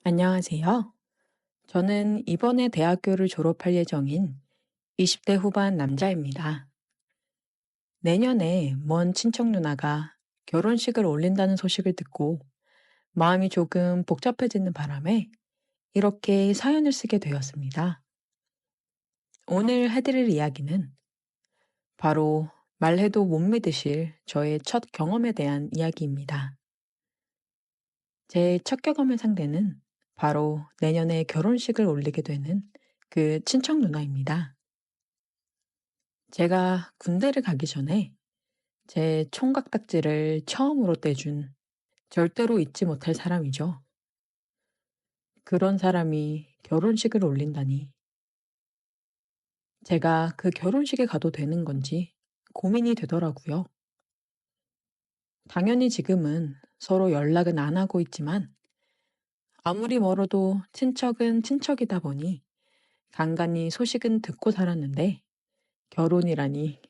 안녕하세요. 저는 이번에 대학교를 졸업할 예정인 20대 후반 남자입니다. 내년에 먼 친척 누나가 결혼식을 올린다는 소식을 듣고 마음이 조금 복잡해지는 바람에 이렇게 사연을 쓰게 되었습니다. 오늘 해드릴 이야기는 바로 말해도 못 믿으실 저의 첫 경험에 대한 이야기입니다. 제 첫 경험의 상대는 바로 내년에 결혼식을 올리게 되는 그 친척 누나입니다. 제가 군대를 가기 전에 제 총각딱지를 처음으로 떼준 절대로 잊지 못할 사람이죠. 그런 사람이 결혼식을 올린다니 제가 그 결혼식에 가도 되는 건지 고민이 되더라고요. 당연히 지금은 서로 연락은 안 하고 있지만 아무리 멀어도 친척은 친척이다 보니 간간히 소식은 듣고 살았는데 결혼이라니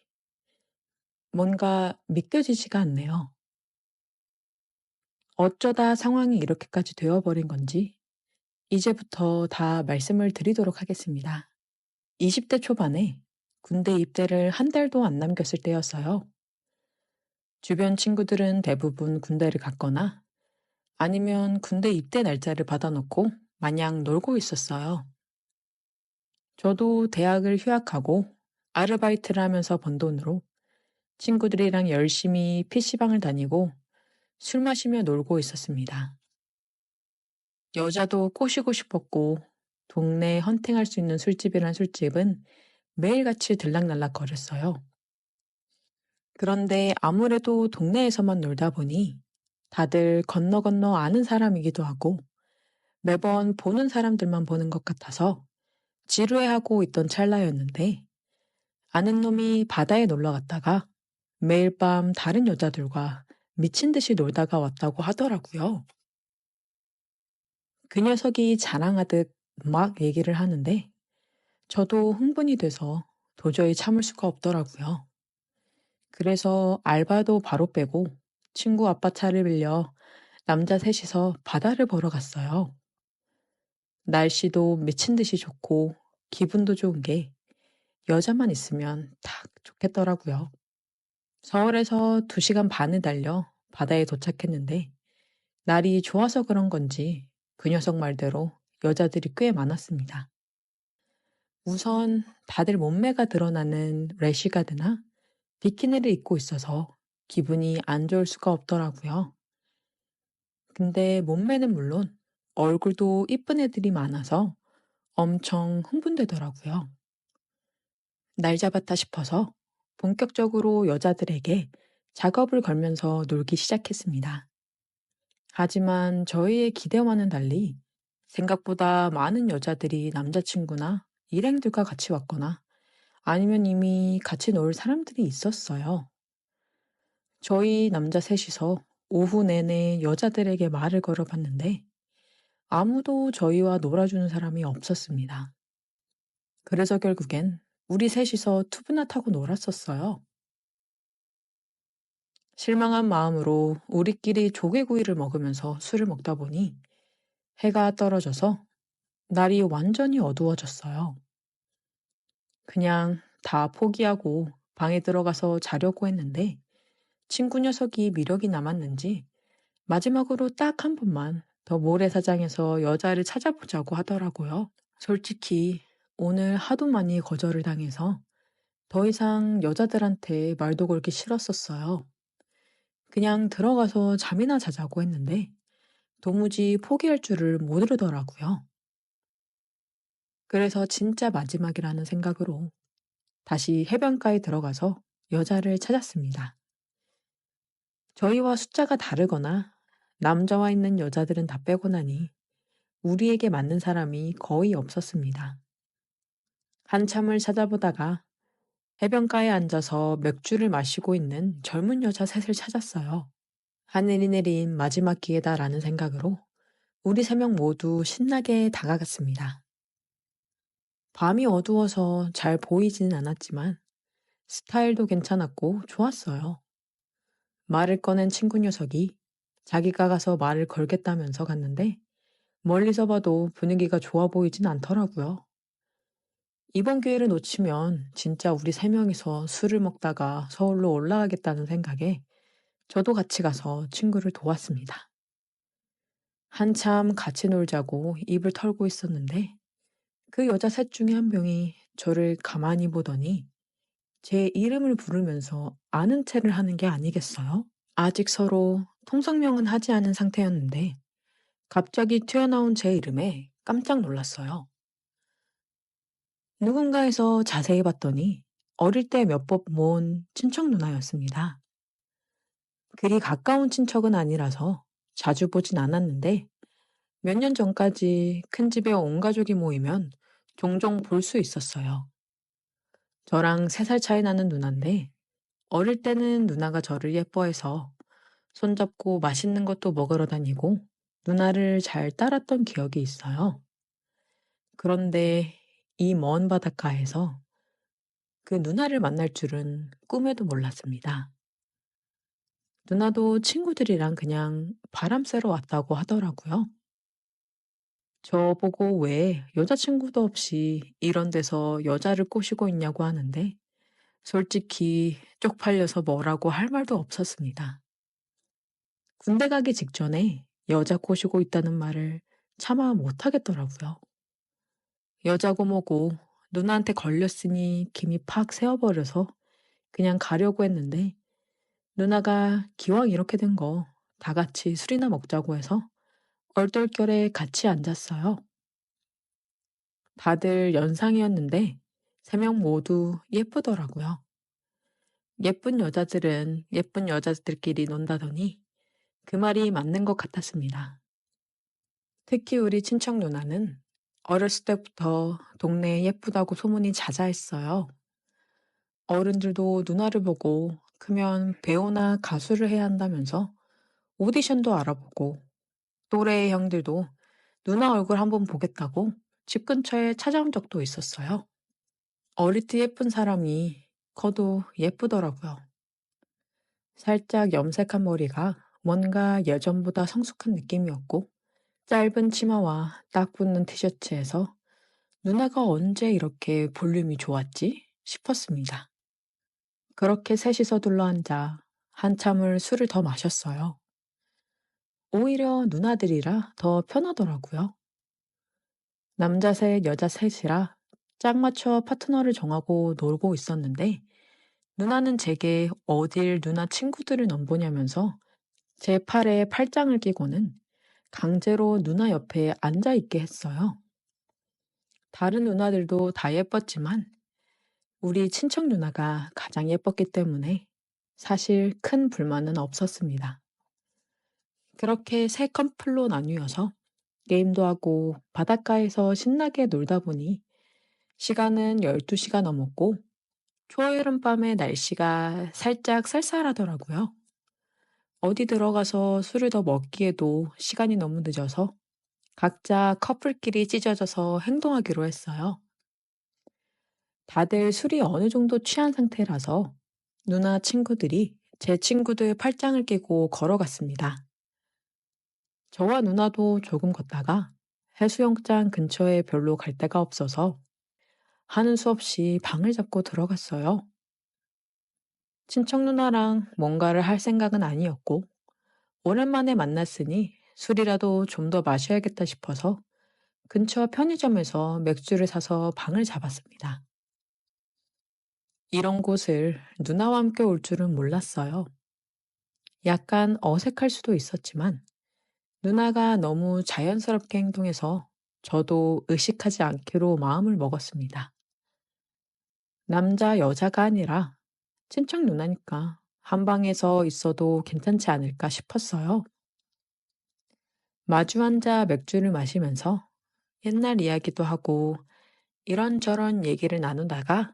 뭔가 믿겨지지가 않네요. 어쩌다 상황이 이렇게까지 되어버린 건지 이제부터 다 말씀을 드리도록 하겠습니다. 20대 초반에 군대 입대를 한 달도 안 남겼을 때였어요. 주변 친구들은 대부분 군대를 갔거나 아니면 군대 입대 날짜를 받아놓고 마냥 놀고 있었어요. 저도 대학을 휴학하고 아르바이트를 하면서 번 돈으로 친구들이랑 열심히 PC방을 다니고 술 마시며 놀고 있었습니다. 여자도 꼬시고 싶었고 동네에 헌팅할 수 있는 술집이란 술집은 매일같이 들락날락 거렸어요. 그런데 아무래도 동네에서만 놀다 보니 다들 건너 건너 아는 사람이기도 하고 매번 보는 사람들만 보는 것 같아서 지루해하고 있던 찰나였는데 아는 놈이 바다에 놀러 갔다가 매일 밤 다른 여자들과 미친 듯이 놀다가 왔다고 하더라고요. 그 녀석이 자랑하듯 막 얘기를 하는데 저도 흥분이 돼서 도저히 참을 수가 없더라고요. 그래서 알바도 바로 빼고 친구 아빠 차를 빌려 남자 셋이서 바다를 보러 갔어요. 날씨도 미친 듯이 좋고 기분도 좋은 게 여자만 있으면 딱 좋겠더라고요. 서울에서 2시간 반을 달려 바다에 도착했는데 날이 좋아서 그런 건지 그 녀석 말대로 여자들이 꽤 많았습니다. 우선 다들 몸매가 드러나는 래시가드나 비키니를 입고 있어서 기분이 안 좋을 수가 없더라고요. 근데 몸매는 물론 얼굴도 이쁜 애들이 많아서 엄청 흥분되더라고요. 날 잡았다 싶어서 본격적으로 여자들에게 작업을 걸면서 놀기 시작했습니다. 하지만 저희의 기대와는 달리 생각보다 많은 여자들이 남자친구나 일행들과 같이 왔거나 아니면 이미 같이 놀 사람들이 있었어요. 저희 남자 셋이서 오후 내내 여자들에게 말을 걸어봤는데 아무도 저희와 놀아주는 사람이 없었습니다. 그래서 결국엔 우리 셋이서 투브나 타고 놀았었어요. 실망한 마음으로 우리끼리 조개구이를 먹으면서 술을 먹다 보니 해가 떨어져서 날이 완전히 어두워졌어요. 그냥 다 포기하고 방에 들어가서 자려고 했는데 친구 녀석이 미력이 남았는지 마지막으로 딱 한 번만 더 모래사장에서 여자를 찾아보자고 하더라고요. 솔직히 오늘 하도 많이 거절을 당해서 더 이상 여자들한테 말도 걸기 싫었었어요. 그냥 들어가서 잠이나 자자고 했는데 도무지 포기할 줄을 모르더라고요. 그래서 진짜 마지막이라는 생각으로 다시 해변가에 들어가서 여자를 찾았습니다. 저희와 숫자가 다르거나 남자와 있는 여자들은 다 빼고 나니 우리에게 맞는 사람이 거의 없었습니다. 한참을 찾아보다가 해변가에 앉아서 맥주를 마시고 있는 젊은 여자 셋을 찾았어요. 하늘이 내린 마지막 기회다라는 생각으로 우리 3명 모두 신나게 다가갔습니다. 밤이 어두워서 잘 보이지는 않았지만 스타일도 괜찮았고 좋았어요. 말을 꺼낸 친구 녀석이 자기가 가서 말을 걸겠다면서 갔는데 멀리서 봐도 분위기가 좋아 보이진 않더라고요. 이번 기회를 놓치면 진짜 우리 세 명이서 술을 먹다가 서울로 올라가겠다는 생각에 저도 같이 가서 친구를 도왔습니다. 한참 같이 놀자고 입을 털고 있었는데 그 여자 셋 중에 한 명이 저를 가만히 보더니 제 이름을 부르면서 아는 체를 하는 게 아니겠어요? 아직 서로 통성명은 하지 않은 상태였는데 갑자기 튀어나온 제 이름에 깜짝 놀랐어요. 누군가에서 자세히 봤더니 어릴 때 몇 번 모은 친척 누나였습니다. 그리 가까운 친척은 아니라서 자주 보진 않았는데 몇 년 전까지 큰 집에 온 가족이 모이면 종종 볼 수 있었어요. 저랑 3살 차이 나는 누나인데 어릴 때는 누나가 저를 예뻐해서 손잡고 맛있는 것도 먹으러 다니고 누나를 잘 따랐던 기억이 있어요. 그런데 이 먼 바닷가에서 그 누나를 만날 줄은 꿈에도 몰랐습니다. 누나도 친구들이랑 그냥 바람 쐬러 왔다고 하더라고요. 저보고 왜 여자친구도 없이 이런 데서 여자를 꼬시고 있냐고 하는데 솔직히 쪽팔려서 뭐라고 할 말도 없었습니다. 군대 가기 직전에 여자 꼬시고 있다는 말을 차마 못하겠더라고요. 여자고 뭐고 누나한테 걸렸으니 김이 팍 새어버려서 그냥 가려고 했는데 누나가 기왕 이렇게 된 거 다 같이 술이나 먹자고 해서 얼떨결에 같이 앉았어요. 다들 연상이었는데 3명 모두 예쁘더라고요. 예쁜 여자들은 예쁜 여자들끼리 논다더니 그 말이 맞는 것 같았습니다. 특히 우리 친척 누나는 어렸을 때부터 동네에 예쁘다고 소문이 자자했어요. 어른들도 누나를 보고 크면 배우나 가수를 해야 한다면서 오디션도 알아보고 또래의 형들도 누나 얼굴 한번 보겠다고 집 근처에 찾아온 적도 있었어요. 어릴 때 예쁜 사람이 커도 예쁘더라고요. 살짝 염색한 머리가 뭔가 예전보다 성숙한 느낌이었고 짧은 치마와 딱 붙는 티셔츠에서 누나가 언제 이렇게 볼륨이 좋았지 싶었습니다. 그렇게 셋이서 둘러앉아 한참을 술을 더 마셨어요. 오히려 누나들이라 더 편하더라고요. 남자 셋, 여자 셋이라 짝 맞춰 파트너를 정하고 놀고 있었는데 누나는 제게 어딜 누나 친구들을 넘보냐면서 제 팔에 팔짱을 끼고는 강제로 누나 옆에 앉아 있게 했어요. 다른 누나들도 다 예뻤지만 우리 친척 누나가 가장 예뻤기 때문에 사실 큰 불만은 없었습니다. 그렇게 세 커플로 나뉘어서 게임도 하고 바닷가에서 신나게 놀다 보니 시간은 12시가 넘었고 초여름 밤의 날씨가 살짝 쌀쌀하더라고요. 어디 들어가서 술을 더 먹기에도 시간이 너무 늦어서 각자 커플끼리 찢어져서 행동하기로 했어요. 다들 술이 어느 정도 취한 상태라서 누나 친구들이 제 친구들 팔짱을 끼고 걸어갔습니다. 저와 누나도 조금 걷다가 해수욕장 근처에 별로 갈 데가 없어서 하는 수 없이 방을 잡고 들어갔어요. 친척 누나랑 뭔가를 할 생각은 아니었고 오랜만에 만났으니 술이라도 좀 더 마셔야겠다 싶어서 근처 편의점에서 맥주를 사서 방을 잡았습니다. 이런 곳을 누나와 함께 올 줄은 몰랐어요. 약간 어색할 수도 있었지만 누나가 너무 자연스럽게 행동해서 저도 의식하지 않기로 마음을 먹었습니다. 남자, 여자가 아니라 친척 누나니까 한 방에서 있어도 괜찮지 않을까 싶었어요. 마주 앉아 맥주를 마시면서 옛날 이야기도 하고 이런저런 얘기를 나누다가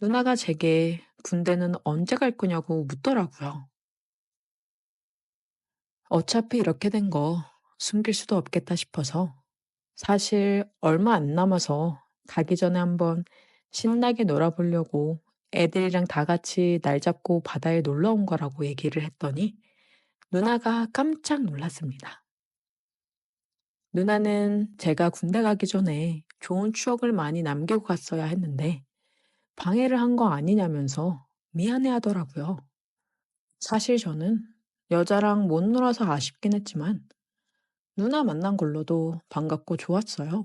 누나가 제게 군대는 언제 갈 거냐고 묻더라고요. 어차피 이렇게 된 거 숨길 수도 없겠다 싶어서 사실 얼마 안 남아서 가기 전에 한번 신나게 놀아보려고 애들이랑 다 같이 날 잡고 바다에 놀러 온 거라고 얘기를 했더니 누나가 깜짝 놀랐습니다. 누나는 제가 군대 가기 전에 좋은 추억을 많이 남기고 갔어야 했는데 방해를 한 거 아니냐면서 미안해 하더라고요. 사실 저는 여자랑 못 놀아서 아쉽긴 했지만 누나 만난 걸로도 반갑고 좋았어요.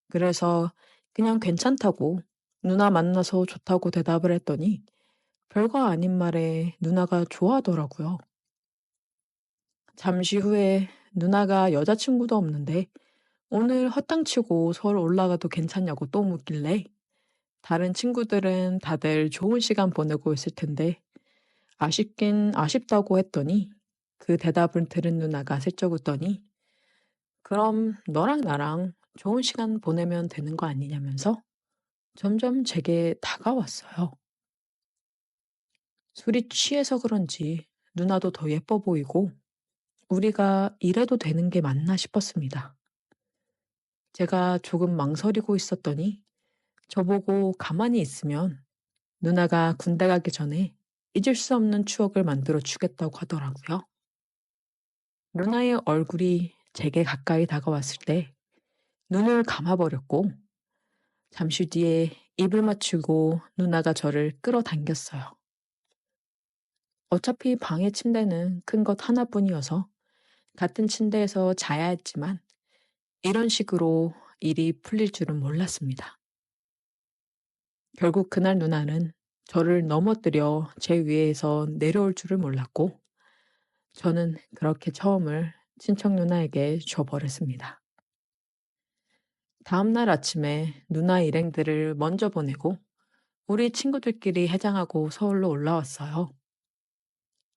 그래서 그냥 괜찮다고 누나 만나서 좋다고 대답을 했더니 별거 아닌 말에 누나가 좋아하더라고요. 잠시 후에 누나가 여자친구도 없는데 오늘 헛땅치고 서울 올라가도 괜찮냐고 또 묻길래 다른 친구들은 다들 좋은 시간 보내고 있을 텐데 아쉽긴 아쉽다고 했더니 그 대답을 들은 누나가 슬쩍 웃더니 그럼 너랑 나랑 좋은 시간 보내면 되는 거 아니냐면서 점점 제게 다가왔어요. 술이 취해서 그런지 누나도 더 예뻐 보이고 우리가 이래도 되는 게 맞나 싶었습니다. 제가 조금 망설이고 있었더니 저보고 가만히 있으면 누나가 군대 가기 전에 잊을 수 없는 추억을 만들어 주겠다고 하더라고요. 누나의 얼굴이 제게 가까이 다가왔을 때 눈을 감아버렸고 잠시 뒤에 입을 맞추고 누나가 저를 끌어당겼어요. 어차피 방의 침대는 큰 것 하나뿐이어서 같은 침대에서 자야 했지만 이런 식으로 일이 풀릴 줄은 몰랐습니다. 결국 그날 누나는 저를 넘어뜨려 제 위에서 내려올 줄을 몰랐고 저는 그렇게 처음을 친척 누나에게 줘버렸습니다. 다음날 아침에 누나 일행들을 먼저 보내고 우리 친구들끼리 해장하고 서울로 올라왔어요.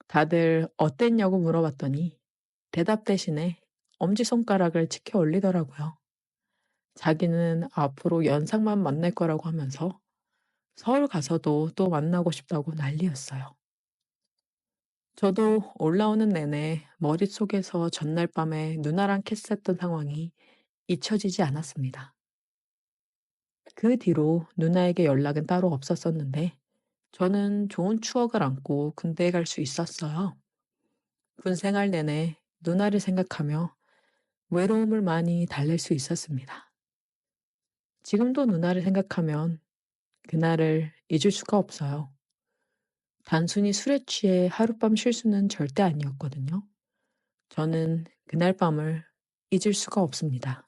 다들 어땠냐고 물어봤더니 대답 대신에 엄지손가락을 치켜 올리더라고요. 자기는 앞으로 연상만 만날 거라고 하면서 서울 가서도 또 만나고 싶다고 난리였어요. 저도 올라오는 내내 머릿속에서 전날 밤에 누나랑 키스했던 상황이 잊혀지지 않았습니다. 그 뒤로 누나에게 연락은 따로 없었었는데 저는 좋은 추억을 안고 군대에 갈 수 있었어요. 군 생활 내내 누나를 생각하며 외로움을 많이 달랠 수 있었습니다. 지금도 누나를 생각하면 그날을 잊을 수가 없어요. 단순히 술에 취해 하룻밤 실수는 절대 아니었거든요. 저는 그날 밤을 잊을 수가 없습니다.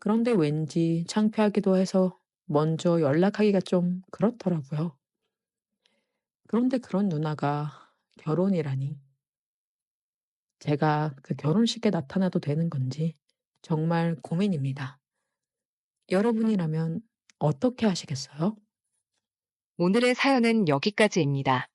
그런데 왠지 창피하기도 해서 먼저 연락하기가 좀 그렇더라고요. 그런데 그런 누나가 결혼이라니. 제가 그 결혼식에 나타나도 되는 건지 정말 고민입니다. 여러분이라면 어떻게 하시겠어요? 오늘의 사연은 여기까지입니다.